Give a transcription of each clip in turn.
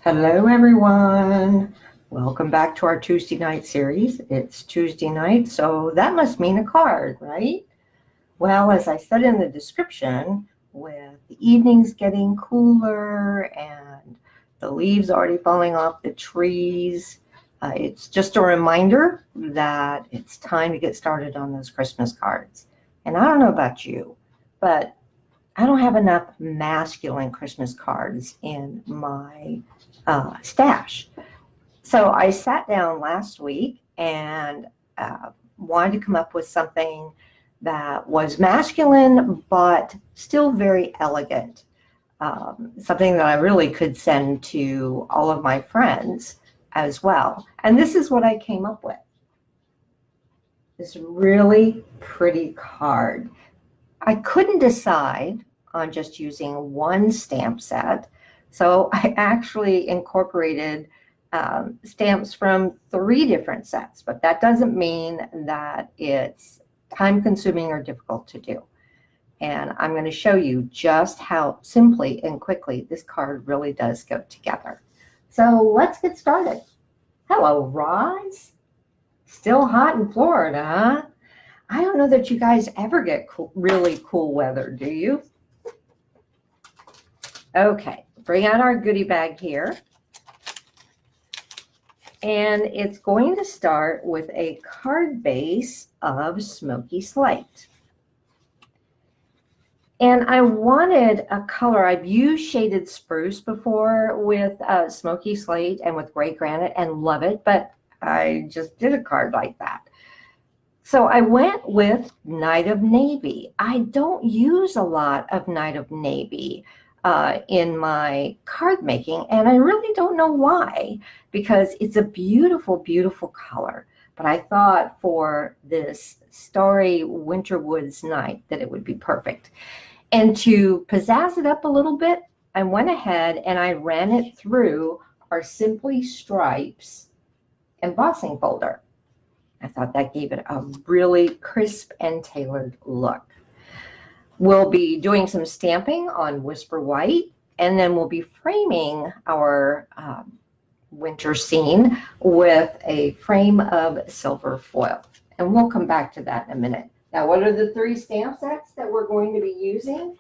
Hello everyone. Welcome back to our Tuesday night series. It's Tuesday night, so that must mean a card, right? Well, as I said in the description, with the evenings getting cooler and the leaves already falling off the trees, it's just a reminder that it's time to get started on those Christmas cards. And I don't know about you, but I don't have enough masculine Christmas cards in my stash. So I sat down last week and wanted to come up with something that was masculine but still very elegant. Something that I really could send to all of my friends as well. And this is what I came up with. This really pretty card. I couldn't decide on just using one stamp set, so I actually incorporated stamps from 3 different sets, but that doesn't mean that it's time-consuming or difficult to do. And I'm going to show you just how simply and quickly this card really does go together. So let's get started. Hello, Roz. Still hot in Florida, huh? I don't know that you guys ever get really cool weather, do you? Okay, bring out our goodie bag here. And it's going to start with a card base of Smoky Slate. And I wanted a color. I've used shaded spruce before with Smoky Slate and with gray granite and love it, but I just did a card like that. So I went with Night of Navy. I don't use a lot of Night of Navy in my card making, and I really don't know why, because it's a beautiful, beautiful color. But I thought for this Starry Winter Woods night that it would be perfect. And to pizzazz it up a little bit, I went ahead and I ran it through our Simply Stripes embossing folder. I thought that gave it a really crisp and tailored look. We'll be doing some stamping on Whisper White, and then we'll be framing our winter scene with a frame of silver foil. And we'll come back to that in a minute. Now, what are the 3 stamp sets that we're going to be using?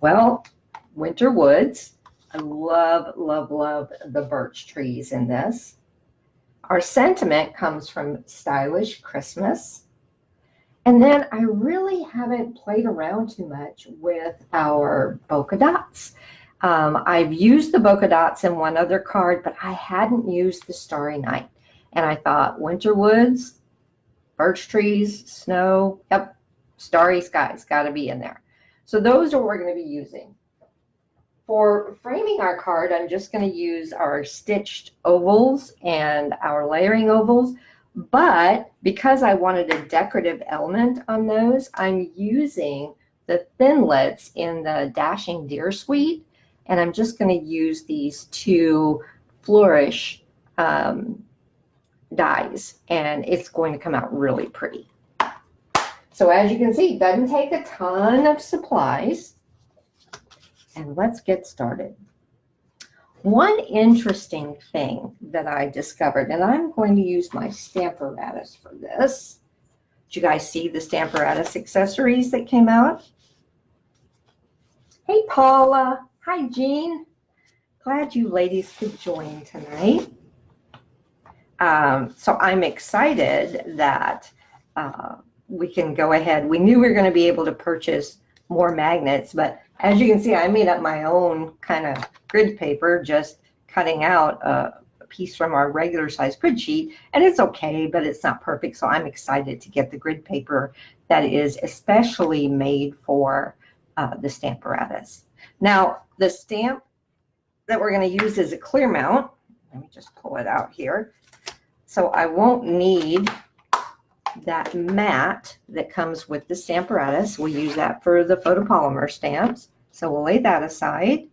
Well, Winter Woods. I love, love, love the birch trees in this. Our sentiment comes from Stylish Christmas. And then I really haven't played around too much with our Bokeh Dots. I've used the Bokeh Dots in one other card, but I hadn't used the Starry Night. And I thought Winter Woods, birch trees, snow, yep, starry skies, got to be in there. So those are what we're going to be using. For framing our card, I'm just going to use our stitched ovals and our layering ovals. But because I wanted a decorative element on those, I'm using the thinlets in the Dashing Deer Suite. And I'm just going to use these 2 flourish dies. And it's going to come out really pretty. So as you can see, it doesn't take a ton of supplies. And let's get started. One interesting thing that I discovered, and I'm going to use my Stamparatus for this. Did you guys see the Stamparatus accessories that came out? Hey, Paula. Hi, Jean. Glad you ladies could join tonight. So I'm excited that we can go ahead. We knew we were going to be able to purchase more magnets, but as you can see, I made up my own kind of grid paper, just cutting out a piece from our regular size grid sheet, and it's okay, but it's not perfect. So I'm excited to get the grid paper that is especially made for the Stamparatus. Now, the stamp that we're going to use is a clear mount. Let me just pull it out here. So I won't need that mat that comes with the Stamparatus. We use that for the photopolymer stamps. So we'll lay that aside.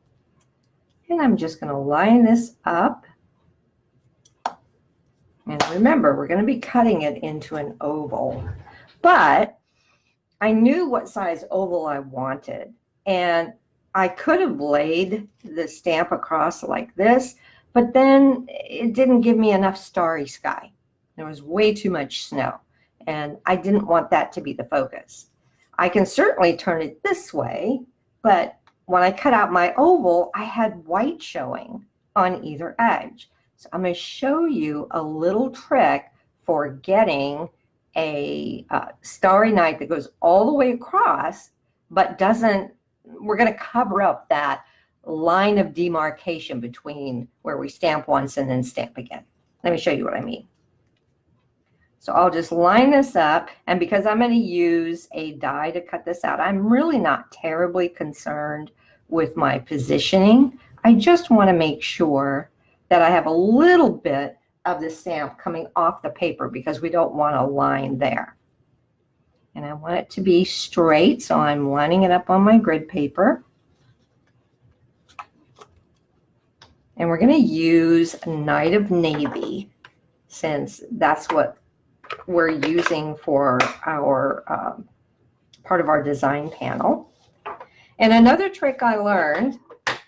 And I'm just going to line this up. And remember, we're going to be cutting it into an oval. But I knew what size oval I wanted. And I could have laid the stamp across like this, but then it didn't give me enough starry sky. There was way too much snow, and I didn't want that to be the focus. I can certainly turn it this way, but when I cut out my oval, I had white showing on either edge. So I'm going to show you a little trick for getting a starry night that goes all the way across, but doesn't, we're going to cover up that line of demarcation between where we stamp once and then stamp again. Let me show you what I mean. So I'll just line this up, and because I'm going to use a die to cut this out, I'm really not terribly concerned with my positioning. I just want to make sure that I have a little bit of the stamp coming off the paper because we don't want a line there. And I want it to be straight, so I'm lining it up on my grid paper. And we're going to use Night of Navy since that's what we're using for our part of our design panel. And another trick I learned,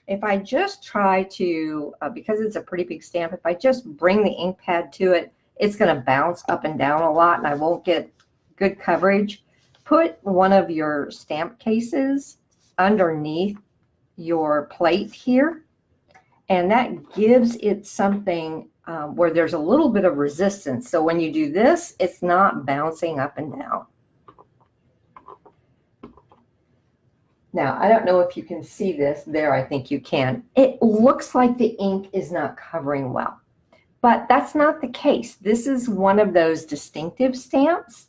if I just try to, because it's a pretty big stamp, if I just bring the ink pad to it, it's going to bounce up and down a lot and I won't get good coverage. Put one of your stamp cases underneath your plate here, and that gives it something where there's a little bit of resistance. So when you do this, it's not bouncing up and down. Now, I don't know if you can see this. There, I think you can. It looks like the ink is not covering well, but that's not the case. This is one of those distinctive stamps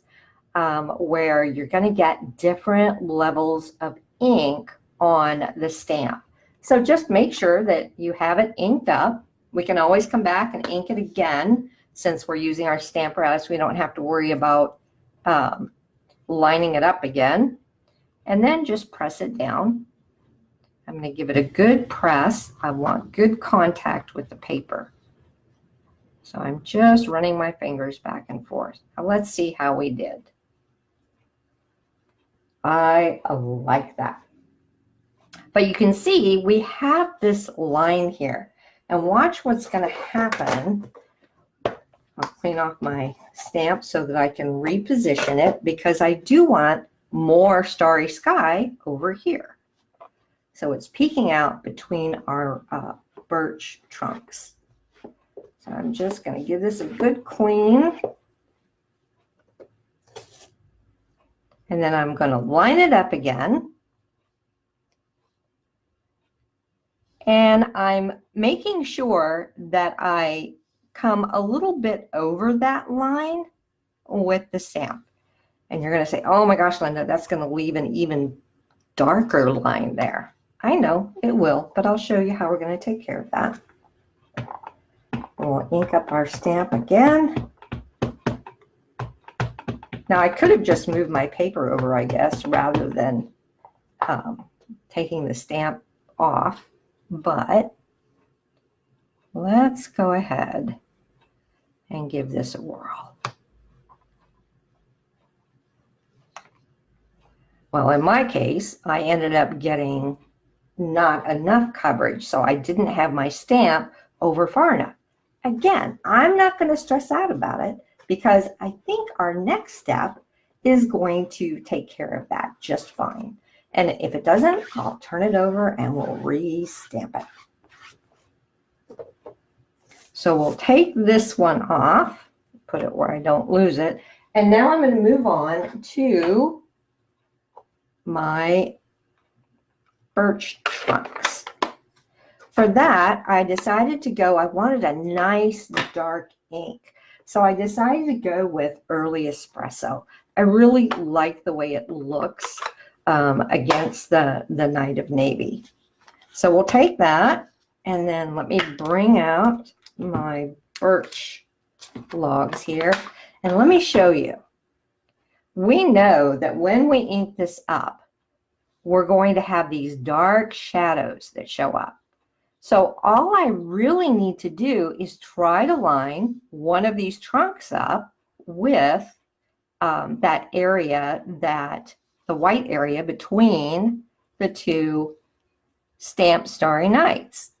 where you're going to get different levels of ink on the stamp. So just make sure that you have it inked up. We can always come back and ink it again since we're using our stamp apparatus. We don't have to worry about lining it up again. And then just press it down. I'm going to give it a good press. I want good contact with the paper. So I'm just running my fingers back and forth. Now let's see how we did. I like that. But you can see we have this line here. And watch what's going to happen. I'll clean off my stamp so that I can reposition it because I do want more starry sky over here. So it's peeking out between our birch trunks. So I'm just going to give this a good clean. And then I'm going to line it up again. And I'm making sure that I come a little bit over that line with the stamp. And you're going to say, oh my gosh, Linda, that's going to leave an even darker line there. I know it will, but I'll show you how we're going to take care of that. We'll ink up our stamp again. Now I could have just moved my paper over, I guess, rather than taking the stamp off. But let's go ahead and give this a whirl. Well, in my case, I ended up getting not enough coverage, so I didn't have my stamp over far enough. Again, I'm not going to stress out about it because I think our next step is going to take care of that just fine. And if it doesn't, I'll turn it over and we'll re-stamp it. So we'll take this one off, put it where I don't lose it. And now I'm going to move on to my birch trunks. For that, I decided to go, I wanted a nice dark ink. So I decided to go with Early Espresso. I really like the way it looks against the Night of Navy. So we'll take that, and then let me bring out my birch logs here, and let me show you. We know that when we ink this up, we're going to have these dark shadows that show up. So all I really need to do is try to line one of these trunks up with that area, that the white area between the two stamp Starry Nights.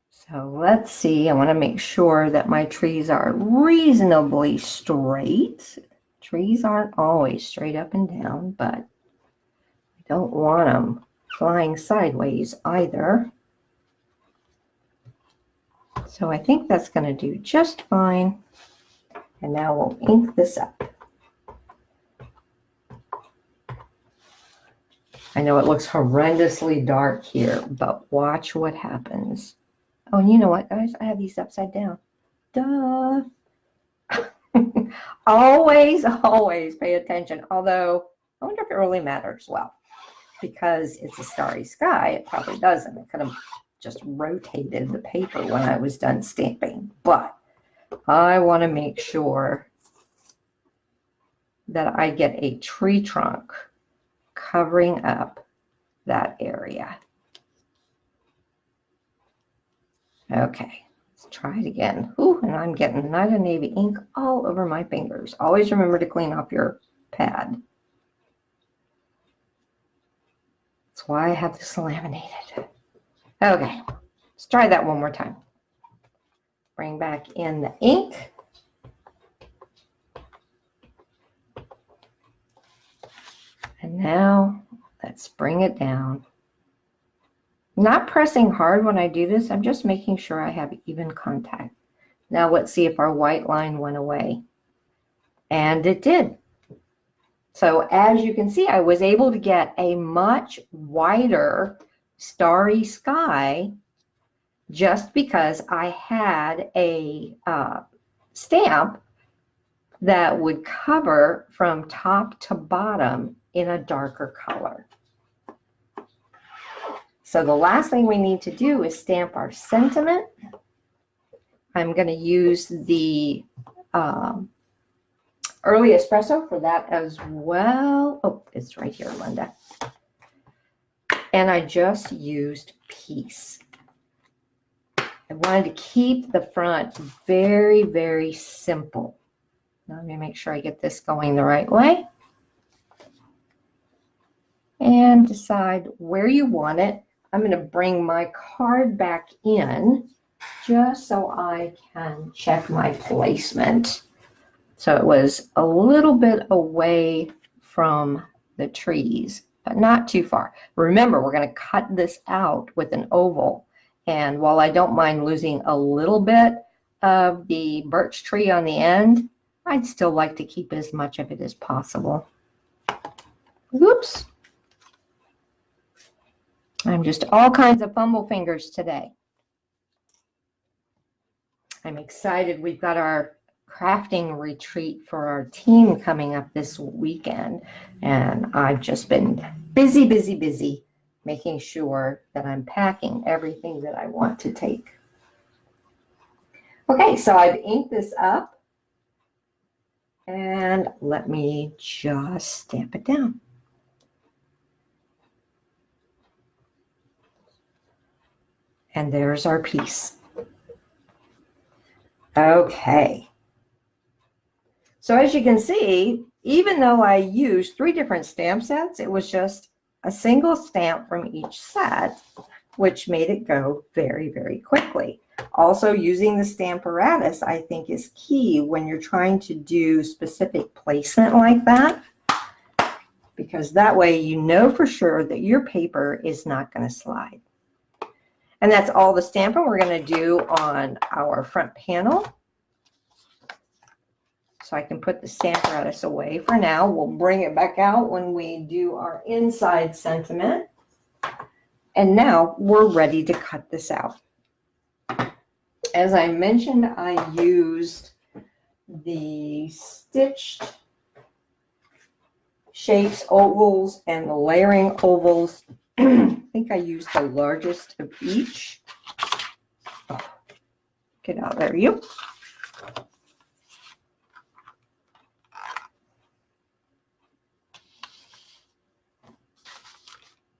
So let's see, I want to make sure that my trees are reasonably straight. Trees aren't always straight up and down, but I don't want them flying sideways either. So I think that's going to do just fine. And now we'll ink this up. I know it looks horrendously dark here, but watch what happens. Oh, and you know what, guys? I have these upside down. Duh. Always, always pay attention. Although, I wonder if it really matters. Well, because it's a starry sky, it probably doesn't. It could have just rotated the paper when I was done stamping. But I want to make sure that I get a tree trunk covering up that area. Okay, let's try it again. Ooh, and I'm getting Night of Navy ink all over my fingers. Always remember to clean off your pad. That's why I have this laminated. Okay, let's try that one more time. Bring back in the ink. And now let's bring it down. Not pressing hard when I do this, I'm just making sure I have even contact. Now let's see if our white line went away. And it did. So as you can see, I was able to get a much wider starry sky just because I had a stamp that would cover from top to bottom in a darker color. So the last thing we need to do is stamp our sentiment. I'm going to use the early espresso for that as well. Oh, it's right here, Linda. And I just used peace. I wanted to keep the front very, very simple. Now let me make sure I get this going the right way. And decide where you want it. I'm going to bring my card back in just so I can check my placement. So it was a little bit away from the trees, but not too far. Remember, we're going to cut this out with an oval. And while I don't mind losing a little bit of the birch tree on the end, I'd still like to keep as much of it as possible. Oops. I'm just all kinds of fumble fingers today. I'm excited. We've got our crafting retreat for our team coming up this weekend. And I've just been busy, busy, busy making sure that I'm packing everything that I want to take. Okay, so I've inked this up. And let me just stamp it down. And there's our piece. Okay. So as you can see, even though I used 3 different stamp sets, it was just a single stamp from each set, which made it go very, very quickly. Also, using the Stamparatus, I think, is key when you're trying to do specific placement like that, because that way you know for sure that your paper is not going to slide. And that's all the stamping we're going to do on our front panel. So I can put the Stamparatus away for now. We'll bring it back out when we do our inside sentiment. And now we're ready to cut this out. As I mentioned, I used the stitched shapes, ovals, and the layering ovals. I think I used the largest of each. Oh, get out there, you.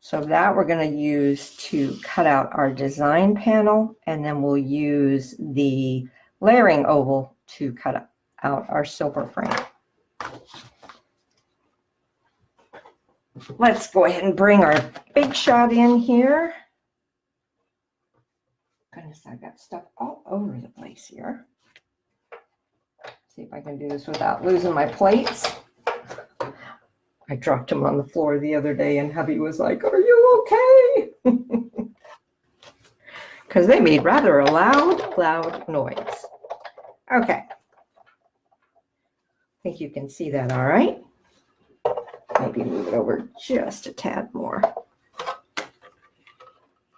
So that we're going to use to cut out our design panel, and then we'll use the layering oval to cut out our silver frame. let's go ahead and bring our big shot in here. Goodness, I've got stuff all over the place here. See if I can do this without losing my plates. I dropped them on the floor the other day and hubby was like, "Are you okay?" Because they made rather a loud noise. Okay. I think you can see that all right. Maybe move it over just a tad more.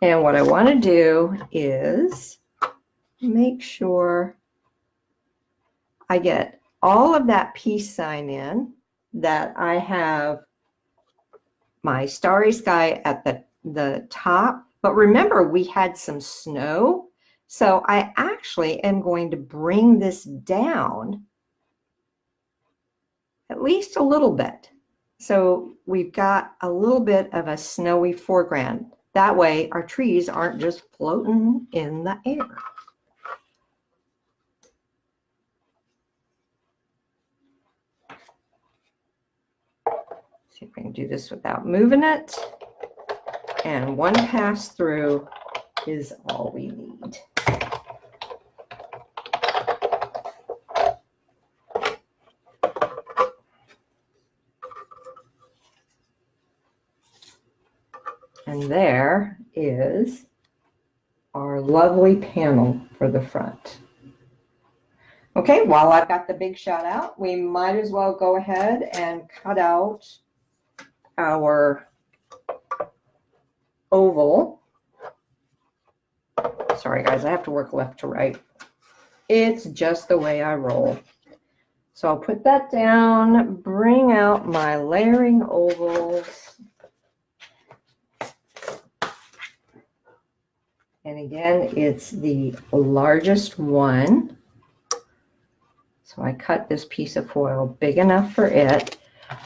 And what I want to do is make sure I get all of that peace sign in, that I have my starry sky at the top. But remember, we had some snow. So I actually am going to bring this down at least a little bit. So we've got a little bit of a snowy foreground. That way our trees aren't just floating in the air. See if I can do this without moving it. And one pass through is all we need. And there is our lovely panel for the front. Okay, while I've got the big shot out, we might as well go ahead and cut out our oval. Sorry guys, I have to work left to right. It's just the way I roll. So I'll put that down, bring out my layering ovals. And again, it's the largest one. So I cut this piece of foil big enough for it,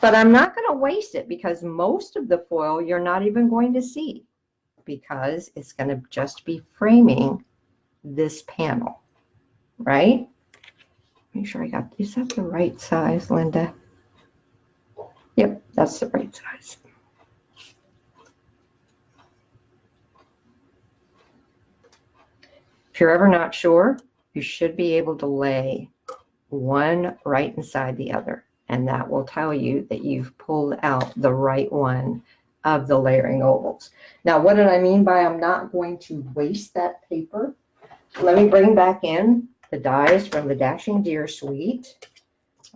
but I'm not going to waste it because most of the foil you're not even going to see because it's going to just be framing this panel, right? Make sure I got, is that the right size, Linda? Yep, that's the right size. If you're ever not sure, you should be able to lay one right inside the other, and that will tell you that you've pulled out the right one of the layering ovals. Now, what did I mean by I'm not going to waste that paper? Let me bring back in the dies from the Dashing Deer suite.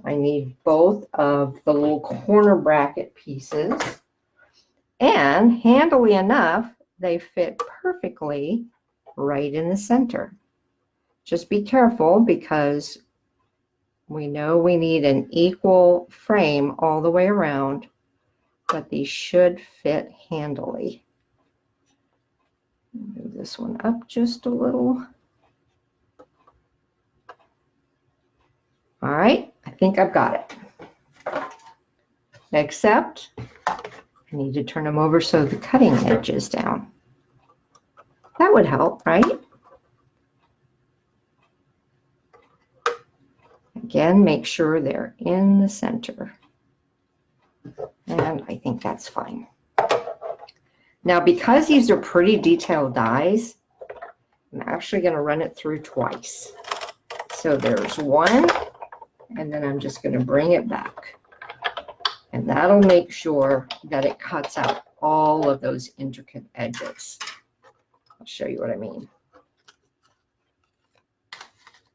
I need both of the little corner bracket pieces, and handily enough, they fit perfectly right in the center. Just be careful because we know we need an equal frame all the way around, but these should fit handily. Move this one up just a little. All right, I think I've got it. Except I need to turn them over so the cutting edge is down. That would help, right? Again, make sure they're in the center. And I think that's fine. Now, because these are pretty detailed dies, I'm actually going to run it through twice. So there's one, and then I'm just going to bring it back. And that'll make sure that it cuts out all of those intricate edges. I'll show you what I mean.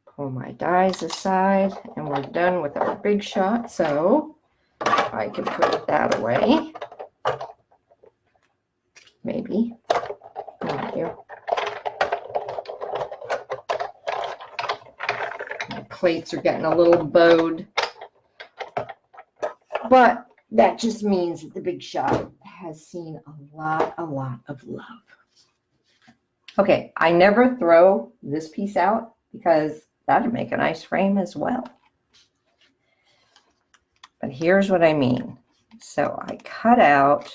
Pull my dies aside, and we're done with our big shot. So I can put that away. Maybe. Thank you. My plates are getting a little bowed. But that just means that the big shot has seen a lot of love. Okay, I never throw this piece out because that'd make a nice frame as well. But here's what I mean. So I cut out,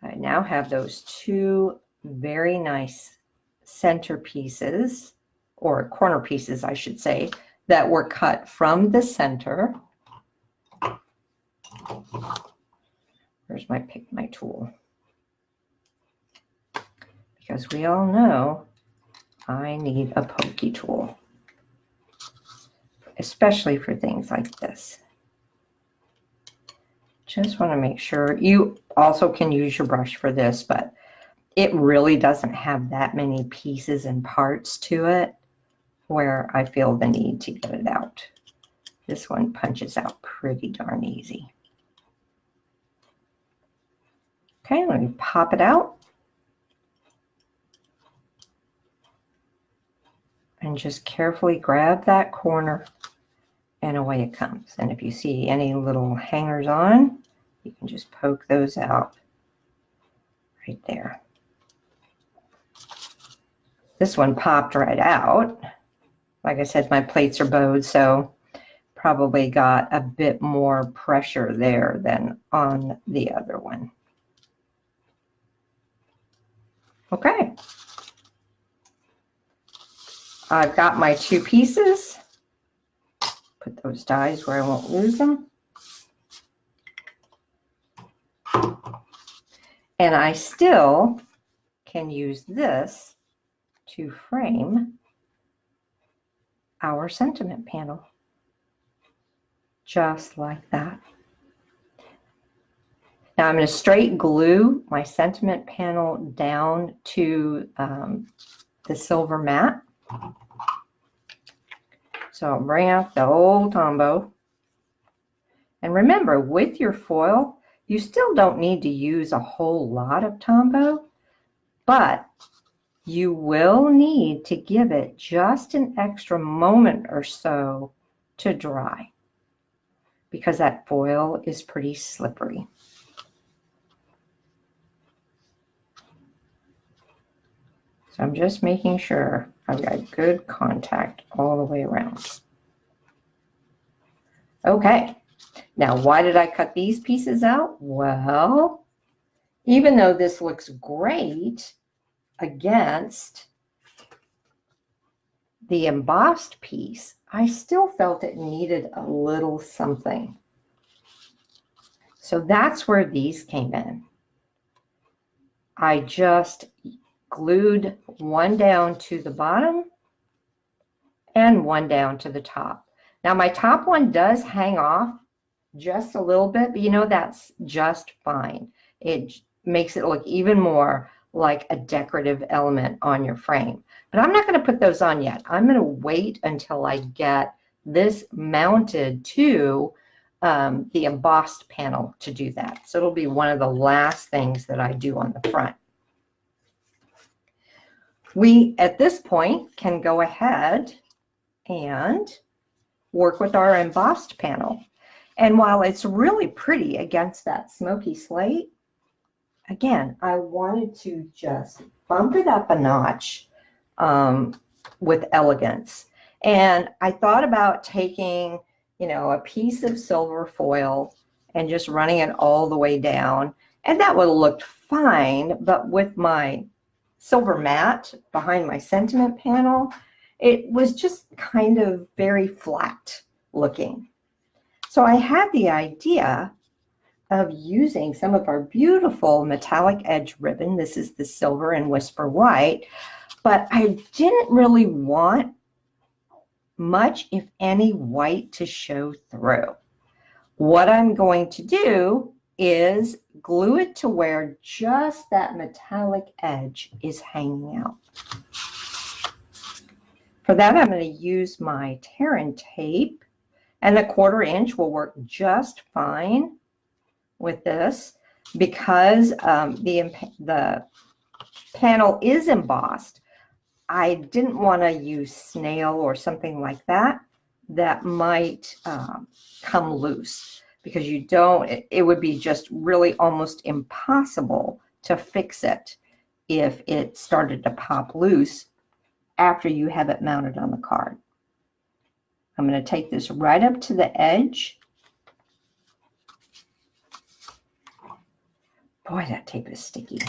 I now have those two very nice center pieces, or corner pieces, I should say, that were cut from the center. Where's my pick my tool? Because we all know I need a pokey tool, especially for things like this. Just want to make sure. You also can use your brush for this, but it really doesn't have that many pieces and parts to it where I feel the need to get it out. This one punches out pretty darn easy. Okay, let me pop it out. And just carefully grab that corner and away it comes. And if you see any little hangers on, you can just poke those out right there. This one popped right out. Like I said, my plates are bowed, so probably got a bit more pressure there than on the other one. Okay. I've got my two pieces. Put those dies where I won't lose them. And I still can use this to frame our sentiment panel. Just like that. Now I'm going to straight glue my sentiment panel down to the silver mat. So I'll bring out the old Tombow. And remember, with your foil, you still don't need to use a whole lot of Tombow, but you will need to give it just an extra moment or so to dry because that foil is pretty slippery. So I'm just making sure I've got good contact all the way around. Okay, now why did I cut these pieces out? Well, even though this looks great against the embossed piece, I still felt it needed a little something. So that's where these came in. I just glued one down to the bottom and one down to the top. Now my top one does hang off just a little bit, but you know, that's just fine. It makes it look even more like a decorative element on your frame. But I'm not going to put those on yet. I'm going to wait until I get this mounted to the embossed panel to do that. So it'll be one of the last things that I do on the front. We, at this point, can go ahead and work with our embossed panel. And while it's really pretty against that smoky slate, again, I wanted to just bump it up a notch with elegance. And I thought about taking, you know, a piece of silver foil and just running it all the way down. And that would have looked fine, but with my silver mat behind my sentiment panel, it was just kind of very flat looking. So I had the idea of using some of our beautiful metallic edge ribbon. This is the silver and whisper white, but I didn't really want much, if any, white to show through. What I'm going to do is glue it to where just that metallic edge is hanging out. For that, I'm going to use my tear-in tape, and the 1/4 inch will work just fine with this because the panel is embossed. I didn't want to use snail or something like that that might come loose, because you don't, it would be just really almost impossible to fix it if it started to pop loose after you have it mounted on the card. I'm going to take this right up to the edge. Boy, that tape is sticky.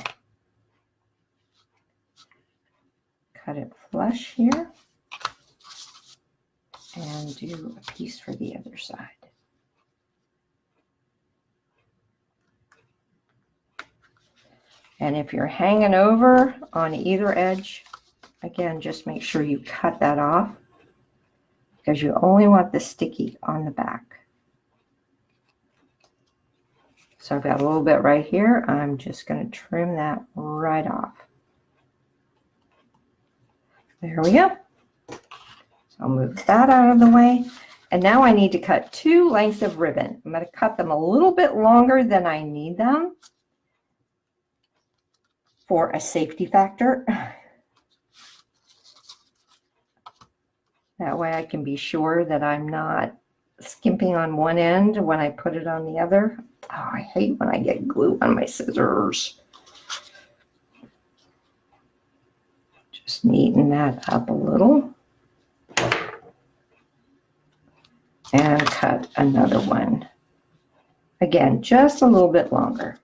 Cut it flush here and do a piece for the other side. And if you're hanging over on either edge, again, just make sure you cut that off because you only want the sticky on the back. So I've got a little bit right here. I'm just going to trim that right off. There we go. So I'll move that out of the way. And now I need to cut 2 lengths of ribbon. I'm going to cut them a little bit longer than I need them for a safety factor. That way I can be sure that I'm not skimping on one end when I put it on the other. Oh, I hate when I get glue on my scissors. Just neaten that up a little. And cut another one. Again, just a little bit longer.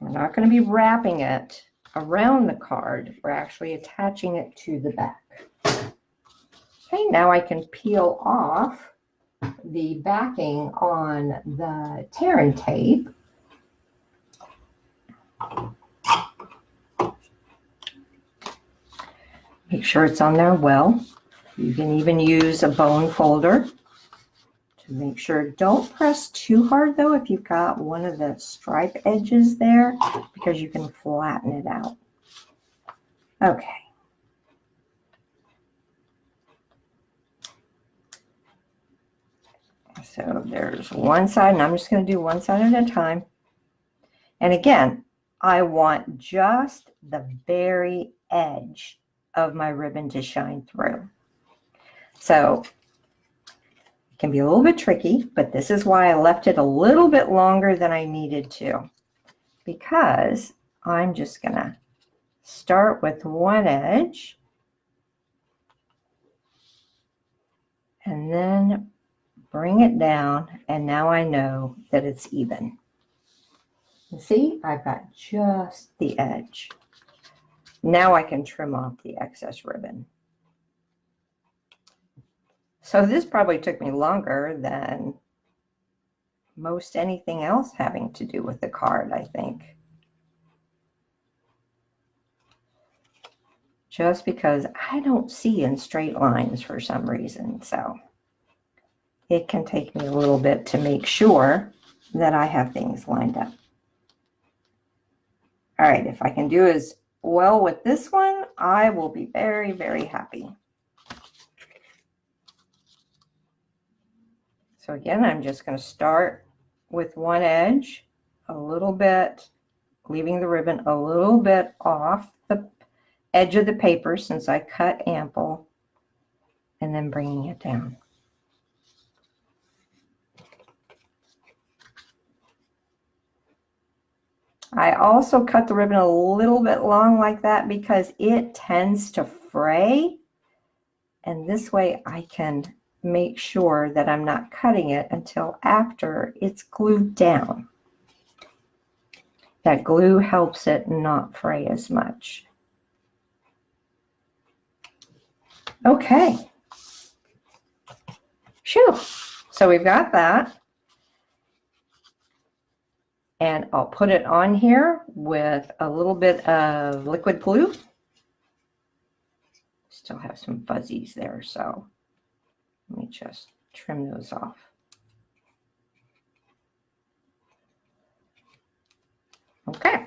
We're not going to be wrapping it around the card. We're actually attaching it to the back. Okay, now I can peel off the backing on the tear and tape. Make sure it's on there well. You can even use a bone folder to make sure. Don't press too hard though if you've got one of the stripe edges there, because you can flatten it out. Okay. So there's one side, and I'm just going to do one side at a time. And again, I want just the very edge of my ribbon to shine through. So it can be a little bit tricky, but this is why I left it a little bit longer than I needed to, because I'm just going to start with one edge and then bring it down, and now I know that it's even. You see, I've got just the edge. Now I can trim off the excess ribbon. So this probably took me longer than most anything else having to do with the card, I think. Just because I don't see in straight lines for some reason, so it can take me a little bit to make sure that I have things lined up. All right, if I can do as well with this one, I will be very, very happy. So again, I'm just going to start with one edge, a little bit, leaving the ribbon a little bit off the edge of the paper since I cut ample, and then bringing it down. I also cut the ribbon a little bit long like that because it tends to fray, and this way I can make sure that I'm not cutting it until after it's glued down. That glue helps it not fray as much. Okay. Phew. So we've got that. And I'll put it on here with a little bit of liquid glue. Still have some fuzzies there, so let me just trim those off. Okay.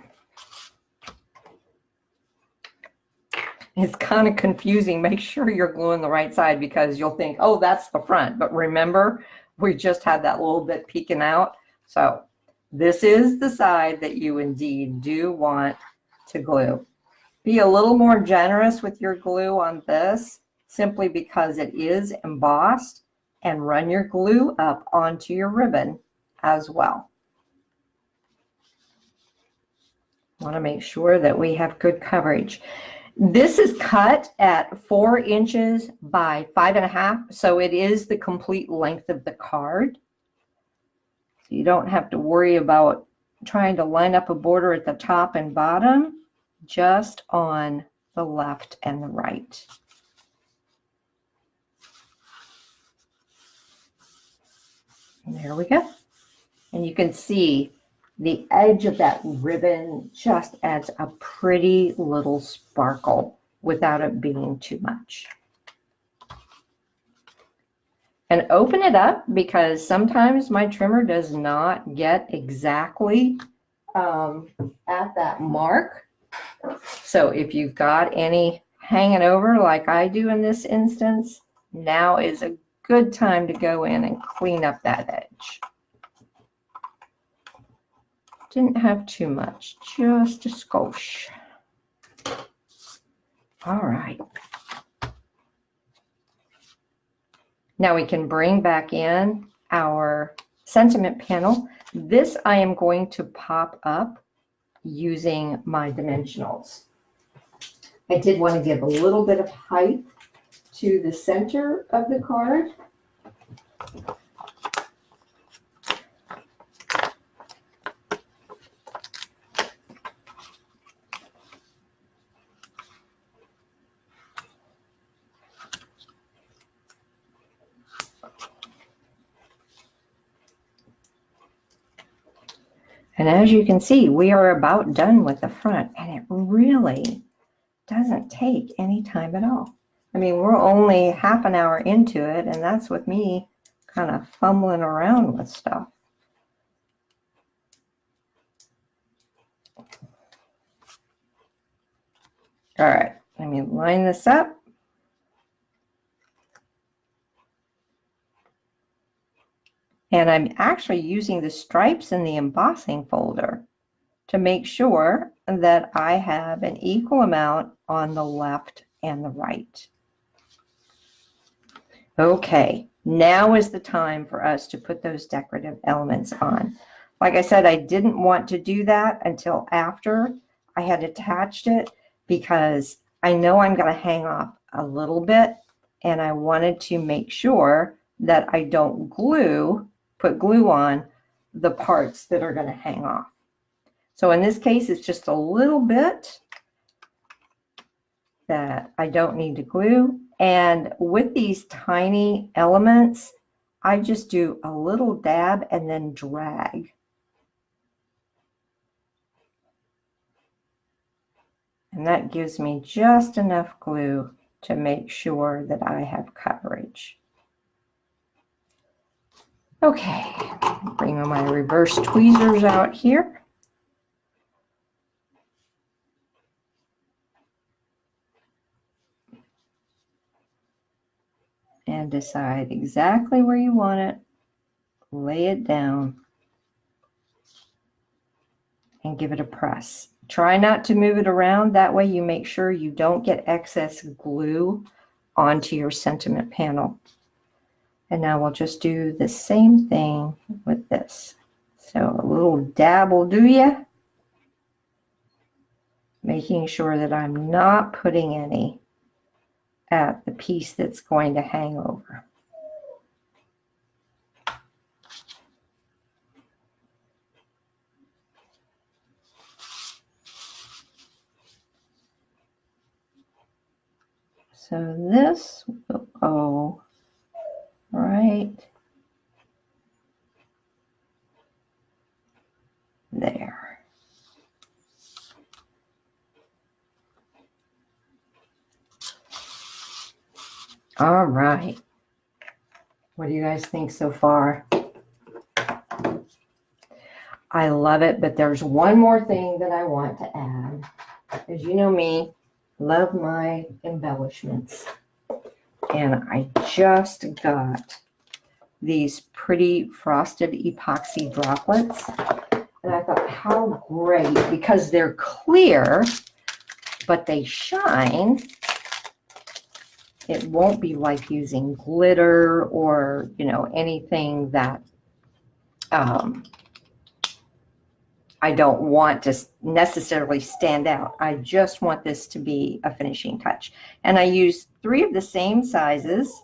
It's kind of confusing. Make sure you're gluing the right side because you'll think, oh, that's the front. But remember, we just had that little bit peeking out. So this is the side that you indeed do want to glue. Be a little more generous with your glue on this, simply because it is embossed, and run your glue up onto your ribbon as well. Want to make sure that we have good coverage. This is cut at 4 inches by 5.5, so it is the complete length of the card. So you don't have to worry about trying to line up a border at the top and bottom, just on the left and the right. And there we go. And you can see the edge of that ribbon just adds a pretty little sparkle without it being too much. And open it up, because sometimes my trimmer does not get exactly at that mark. So if you've got any hanging over like I do in this instance, now is a good time to go in and clean up that edge. Didn't have too much, just a skosh. All right. Now we can bring back in our sentiment panel. This I am going to pop up using my dimensionals. I did want to give a little bit of height to the center of the card. And as you can see, we are about done with the front, and it really doesn't take any time at all. I mean, we're only half an hour into it, and that's with me kind of fumbling around with stuff. All right, let me line this up. And I'm actually using the stripes in the embossing folder to make sure that I have an equal amount on the left and the right. Okay, now is the time for us to put those decorative elements on. Like I said, I didn't want to do that until after I had attached it, because I know I'm going to hang off a little bit, and I wanted to make sure that I don't put glue on the parts that are going to hang off. So in this case, it's just a little bit that I don't need to glue. And with these tiny elements, I just do a little dab and then drag. And that gives me just enough glue to make sure that I have coverage. Okay, bring my reverse tweezers out here. And decide exactly where you want it. Lay it down and give it a press. Try not to move it around. That way you make sure you don't get excess glue onto your sentiment panel. And now we'll just do the same thing with this. So a little dab will do ya. Making sure that I'm not putting any at the piece that's going to hang over. So this will go right there. All right. What do you guys think so far? I love it, but there's one more thing that I want to add. As you know me, love my embellishments. And I just got these pretty frosted epoxy droplets. And I thought, how great, because they're clear, but they shine. It won't be like using glitter or, you know, anything that I don't want to necessarily stand out. I just want this to be a finishing touch. And I use 3 of the same sizes.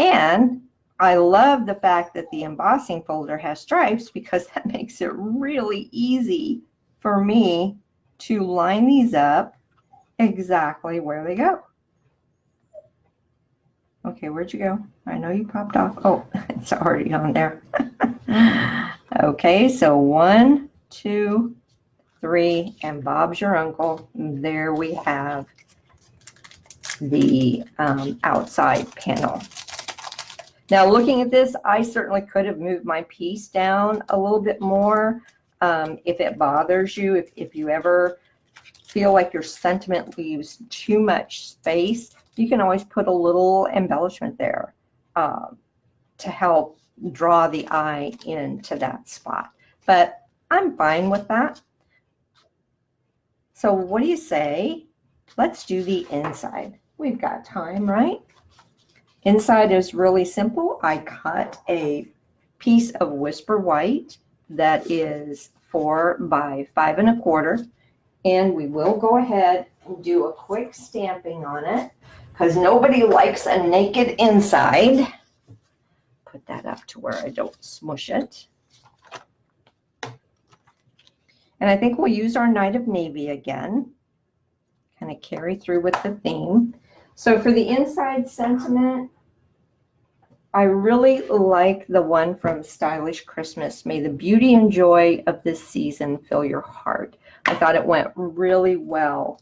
And I love the fact that the embossing folder has stripes, because that makes it really easy for me to line these up exactly where they go. Okay, where'd you go? I know you popped off. Oh, it's already on there. Okay, so 1, 2, 3, and Bob's your uncle. There we have the outside panel. Now looking at this, I certainly could have moved my piece down a little bit more. If it bothers you, if you ever feel like your sentiment leaves too much space, you can always put a little embellishment there to help draw the eye into that spot. But I'm fine with that. So what do you say? Let's do the inside. We've got time, right? Inside is really simple. I cut a piece of Whisper White that is 4 by 5 1/4, and we will go ahead and do a quick stamping on it because nobody likes a naked inside. Put that up to where I don't smush it. And I think we'll use our Night of Navy again, kind of carry through with the theme. So for the inside sentiment, I really like the one from Stylish Christmas. May the beauty and joy of this season fill your heart. I thought it went really well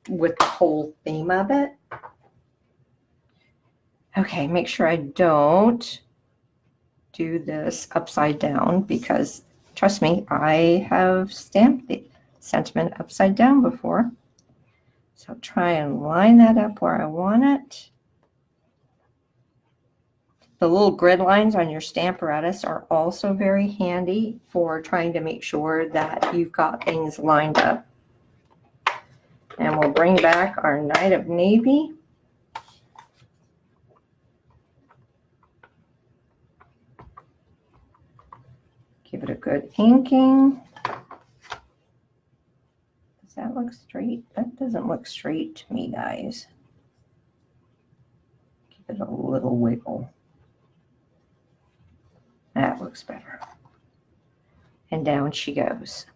with the whole theme of it. Okay, make sure I don't do this upside down because, trust me, I have stamped the sentiment upside down before. So try and line that up where I want it. The little grid lines on your Stamparatus are also very handy for trying to make sure that you've got things lined up. And we'll bring back our Night of Navy. Give it a good inking. Does that look straight? That doesn't look straight to me, guys. Give it a little wiggle. That looks better. And down she goes.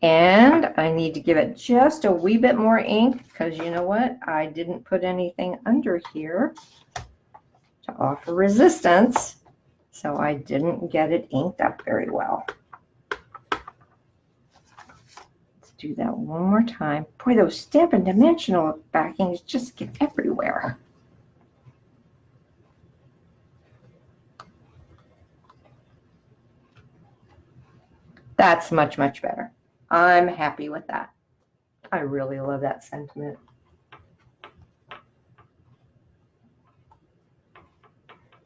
And I need to give it just a wee bit more ink because you know what? I didn't put anything under here to offer resistance. So I didn't get it inked up very well. Do that one more time. Boy, those Stampin' Dimensional backings just get everywhere. That's much, much better. I'm happy with that. I really love that sentiment.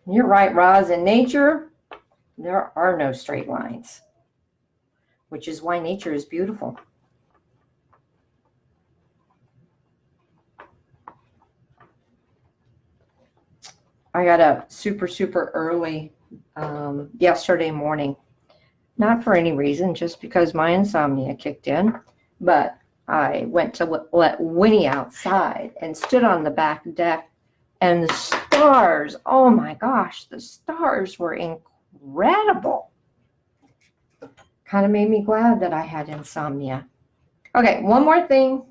You're right, Roz. In nature, there are no straight lines, which is why nature is beautiful. I got up super, super early yesterday morning. Not for any reason, just because my insomnia kicked in. But I went to let Winnie outside and stood on the back deck. And the stars, oh my gosh, the stars were incredible. Kind of made me glad that I had insomnia. Okay, one more thing,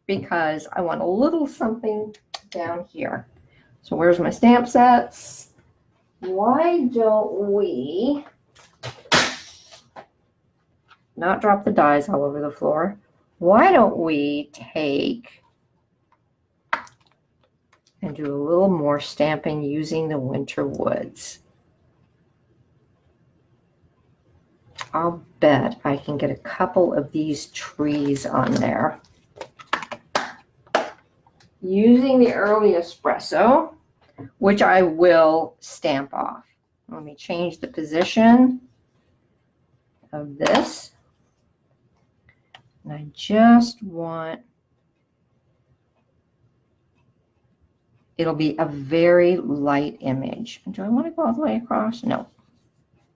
because I want a little something down here. So where's my stamp sets? Why don't we not drop the dies all over the floor? Why don't we take and do a little more stamping using the Winter Woods? I'll bet I can get a couple of these trees on there. Using the early Espresso, which I will stamp off. Let me change the position of this. And I just want, it'll be a very light image. Do I want to go all the way across? No.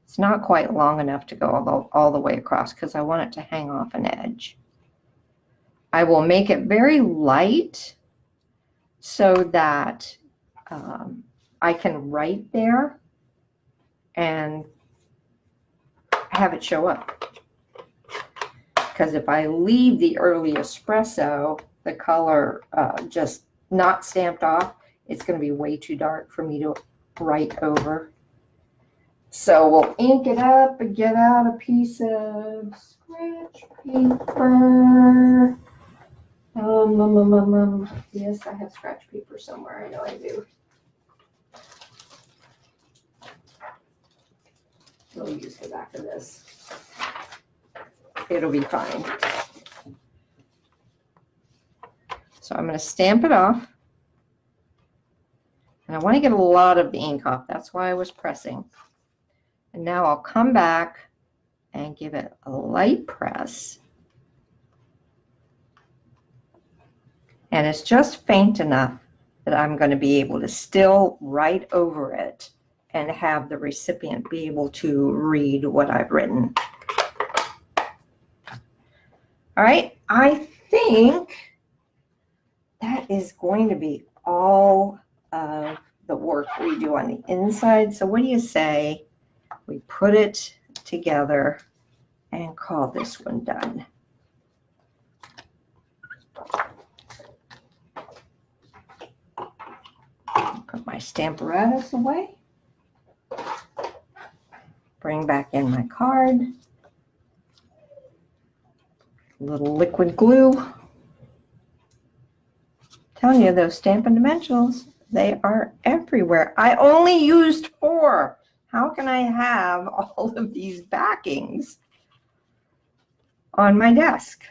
It's not quite long enough to go all the way across because I want it to hang off an edge. I will make it very light so that I can write there and have it show up. Because if I leave the early Espresso, the color just not stamped off, it's going to be way too dark for me to write over. So we'll ink it up and get out a piece of scratch paper. Yes, I have scratch paper somewhere. I know I do. We'll use the back of this. It'll be fine. So I'm going to stamp it off. And I want to get a lot of the ink off. That's why I was pressing. And now I'll come back and give it a light press. And it's just faint enough that I'm going to be able to still write over it and have the recipient be able to read what I've written. All right, I think that is going to be all of the work we do on the inside. So what do you say we put it together and call this one done? Put my Stamparatus away. Bring back in my card. A little liquid glue. Telling you, those Stampin' Dimensionals, they are everywhere. I only used 4. How can I have all of these backings on my desk?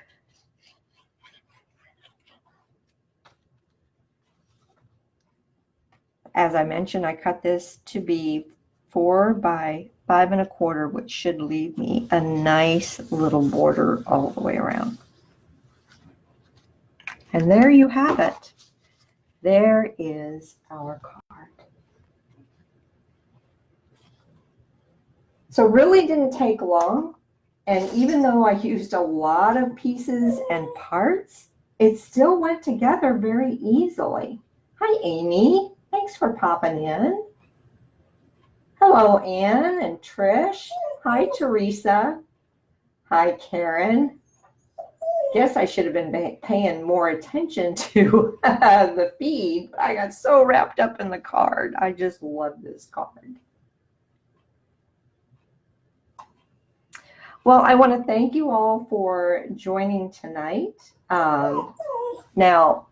As I mentioned, I cut this to be 4 by 5 1/4, which should leave me a nice little border all the way around. And there you have it. There is our card. So really didn't take long. And even though I used a lot of pieces and parts, it still went together very easily. Hi, Amy. Thanks for popping in. Hello, Anne and Trish. Hi, Teresa. Hi, Karen. Guess I should have been paying more attention to the feed. I got so wrapped up in the card. I just love this card. Well, I want to thank you all for joining tonight. Now,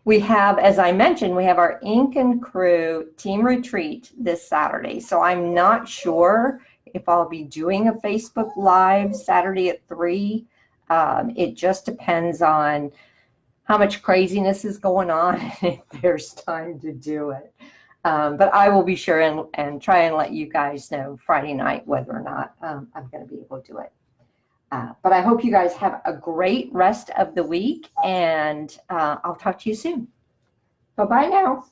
we have, as I mentioned, we have our Ink and Crew team retreat this Saturday. So I'm not sure if I'll be doing a Facebook Live Saturday at 3. It just depends on how much craziness is going on and if there's time to do it. But I will be sure and try and let you guys know Friday night whether or not I'm going to be able to do it. But I hope you guys have a great rest of the week, and I'll talk to you soon. Bye-bye now.